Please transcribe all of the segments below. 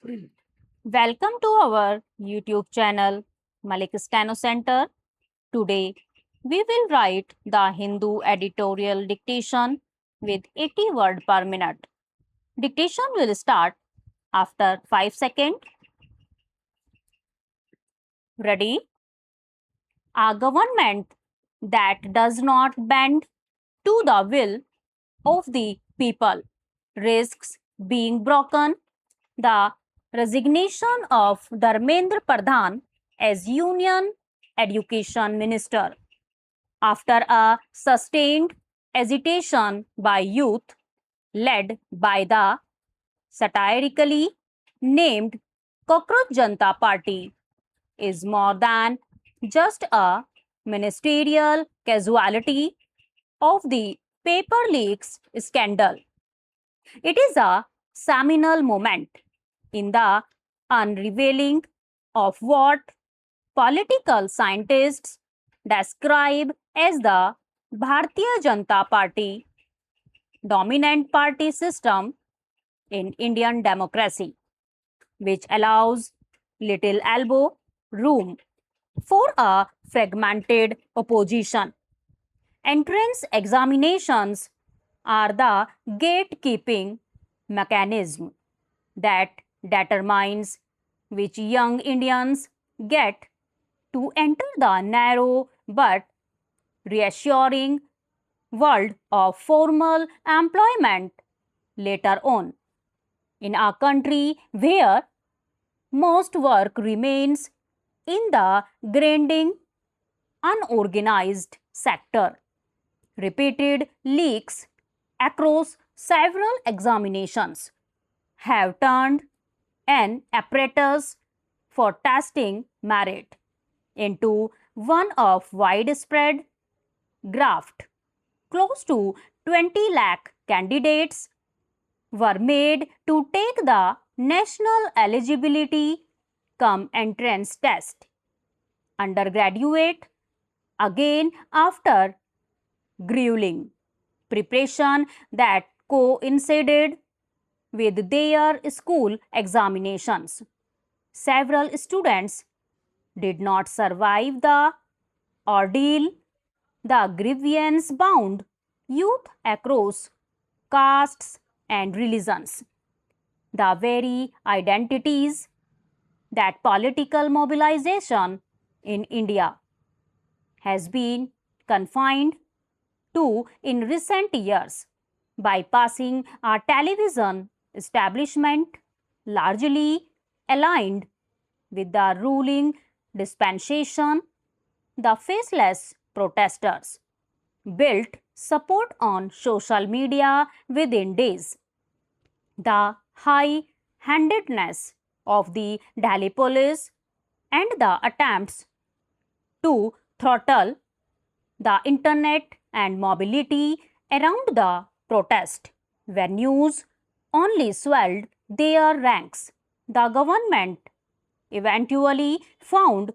Welcome to our YouTube channel, Malik Stano Center. Today, we will write the Hindu editorial dictation with 80 words per minute. Dictation will start after 5 seconds. Ready? A government that does not bend to the will of the people risks being broken. The resignation of Dharmendra Pradhan as Union Education Minister after a sustained agitation by youth led by the satirically named Cockroach Janta Party is more than just a ministerial casualty of the paper leaks scandal. It is a seminal moment in the unveiling of what political scientists describe as the Bharatiya Janata Party dominant party system in Indian democracy, which allows little elbow room for a fragmented opposition. Entrance examinations are the gatekeeping mechanism that determines which young Indians get to enter the narrow but reassuring world of formal employment later on. In a country where most work remains in the grinding, unorganized sector, repeated leaks across several examinations have turned an apparatus for testing merit into one of widespread graft. Close to 20 lakh candidates were made to take the national eligibility cum entrance test. Undergraduate, again after grueling preparation that coincided with their school examinations. Several students did not survive the ordeal. The grievance bound youth across castes and religions. The very identities that political mobilization in India has been confined to in recent years, bypassing a television establishment largely aligned with the ruling dispensation. The faceless protesters built support on social media within days. The high handedness of the Delhi police and the attempts to throttle the internet and mobility around the protest venues only swelled their ranks. The government eventually found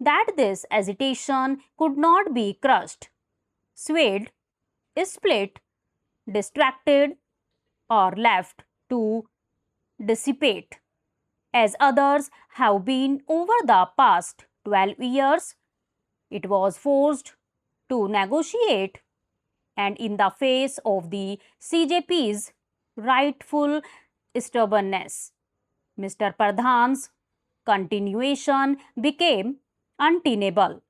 that this agitation could not be crushed, swayed, split, distracted, or left to dissipate, as others have been over the past 12 years. It was forced to negotiate, and in the face of the CJP's rightful stubbornness, Mr. Pradhan's continuation became untenable.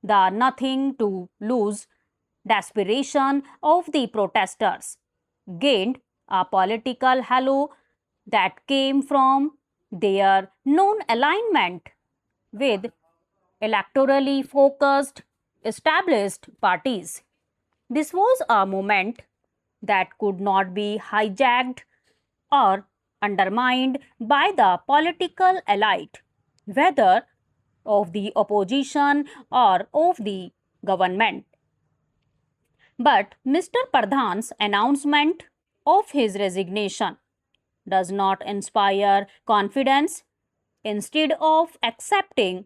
The nothing to lose desperation of the protesters gained a political halo that came from their non alignment with electorally focused established parties. This was a moment that could not be hijacked or undermined by the political elite, whether of the opposition or of the government. But Mr. Pradhan's announcement of his resignation does not inspire confidence. Instead of accepting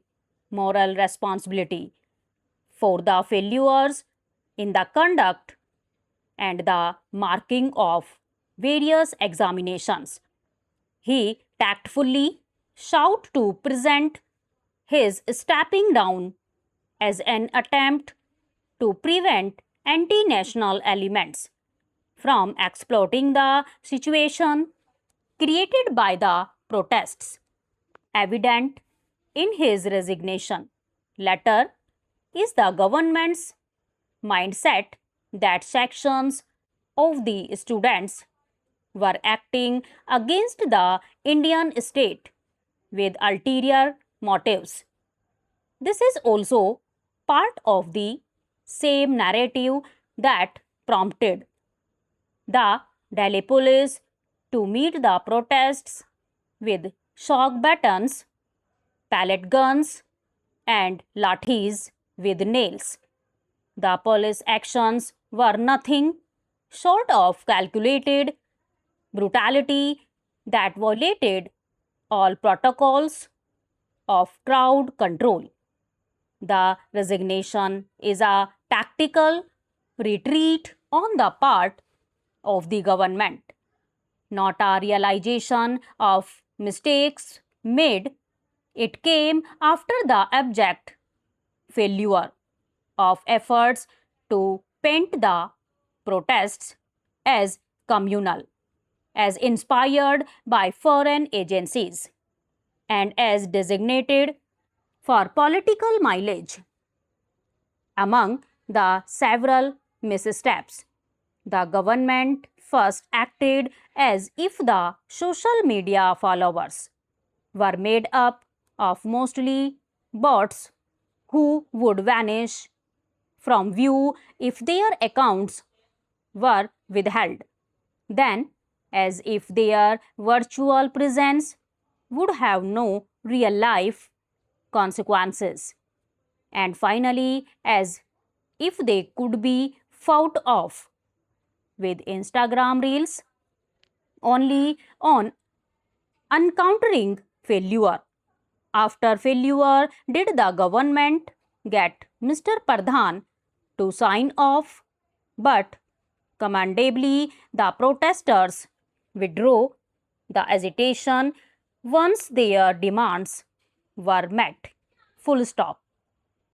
moral responsibility for the failures in the conduct and the marking of various examinations, He tactfully sought to present his stepping down as an attempt to prevent anti-national elements from exploiting the situation created by the protests. Evident in his resignation letter is the government's mindset that sections of the students were acting against the Indian state with ulterior motives. This is also part of the same narrative that prompted the Delhi police to meet the protests with shock batons, pellet guns, and lathis with nails. The police actions were nothing short of calculated brutality that violated all protocols of crowd control. The resignation is a tactical retreat on the part of the government, not a realization of mistakes made. It came after the abject failure of efforts to paint the protests as communal, as inspired by foreign agencies, and as designated for political mileage. Among the several missteps, the government first acted as if the social media followers were made up of mostly bots who would vanish from view if their accounts were withheld. Then, as if their virtual presence would have no real life consequences. And finally, as if they could be fought off with Instagram reels only on encountering failure. After failure, did the government get Mr. Pradhan to sign off? But commendably, the protesters withdrew the agitation once their demands were met. Full stop.